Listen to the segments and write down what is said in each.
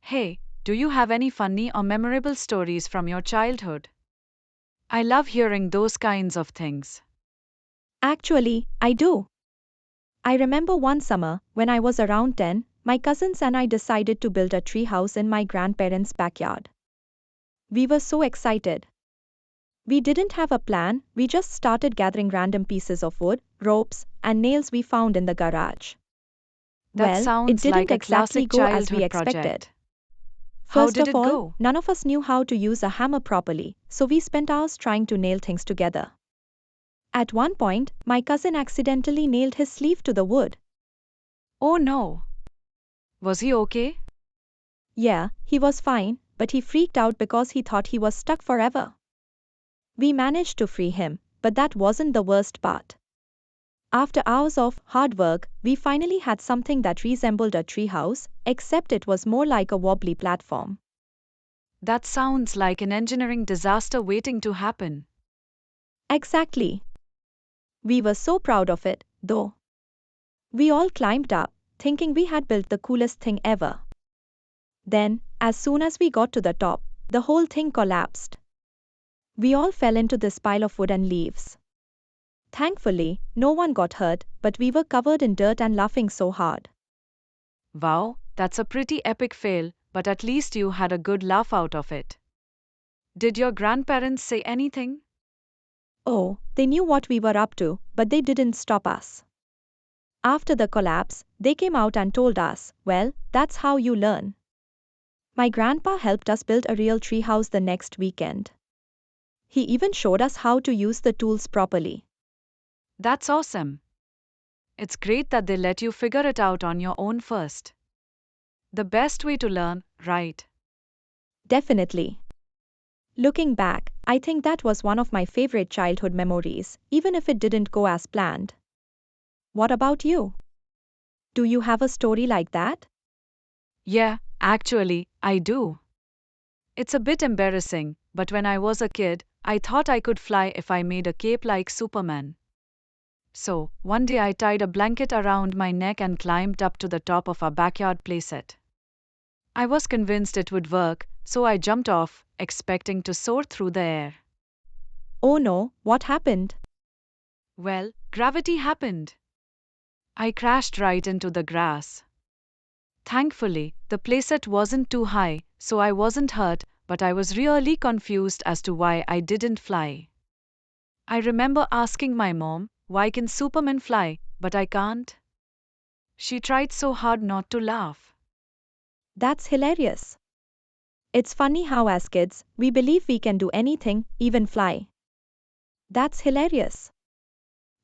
Hey, do you have any funny or memorable stories from your childhood? I love hearing those kinds of things. Actually, I do. I remember one summer, when I was around 10, my cousins and I decided to build a treehouse in my grandparents' backyard. We were so excited. We didn't have a plan, we just started gathering random pieces of wood, ropes, and nails we found in the garage. That Well, it sounds didn't like a exactly classic go as we childhood expected. project. How First did of it all, go? none of us knew how to use a hammer properly, so we spent hours trying to nail things together. At one point, my cousin accidentally nailed his sleeve to the wood. Oh no. Was he okay? Yeah, he was fine, but he freaked out because he thought he was stuck forever. We managed to free him, but that wasn't the worst part. After hours of hard work, we finally had something that resembled a treehouse, except it was more like a wobbly platform. That sounds like an engineering disaster waiting to happen. Exactly. We were so proud of it, though. We all climbed up, thinking we had built the coolest thing ever. Then, as soon as we got to the top, the whole thing collapsed. We all fell into this pile of wood and leaves. Thankfully, no one got hurt, but we were covered in dirt and laughing so hard. Wow, that's a pretty epic fail, but at least you had a good laugh out of it. Did your grandparents say anything? Oh, they knew what we were up to, but they didn't stop us. After the collapse, they came out and told us, well, that's how you learn. My grandpa helped us build a real treehouse the next weekend. He even showed us how to use the tools properly. That's awesome. It's great that they let you figure it out on your own first. The best way to learn, right? Definitely. Looking back, I think that was one of my favorite childhood memories, even if it didn't go as planned. What about you? Do you have a story like that? Yeah, actually, I do. It's a bit embarrassing, but when I was a kid, I thought I could fly if I made a cape like Superman. So, one day I tied a blanket around my neck and climbed up to the top of our backyard playset. I was convinced it would work, so I jumped off, expecting to soar through the air. Oh no, what happened? Well, gravity happened. I crashed right into the grass. Thankfully, the playset wasn't too high, so I wasn't hurt, but I was really confused as to why I didn't fly. I remember asking my mom, why can Superman fly, but I can't? She tried so hard not to laugh. That's hilarious. It's funny how, as kids, we believe we can do anything, even fly. That's hilarious.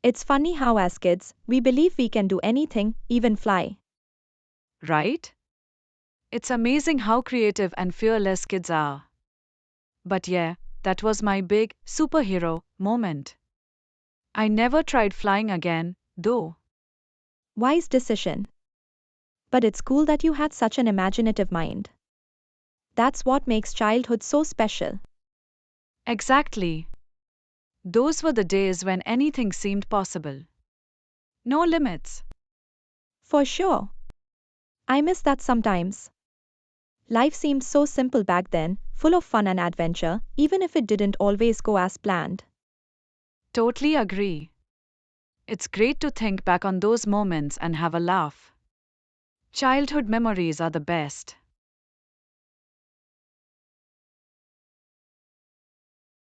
It's funny how, as kids, we believe we can do anything, even fly. Right? It's amazing how creative and fearless kids are. But yeah, that was my big superhero moment. I never tried flying again, though. Wise decision. But it's cool that you had such an imaginative mind. That's what makes childhood so special. Exactly. Those were the days when anything seemed possible. No limits. For sure. I miss that sometimes. Life seemed so simple back then, full of fun and adventure, even if it didn't always go as planned. Totally agree. It's great to think back on those moments and have a laugh. Childhood memories are the best.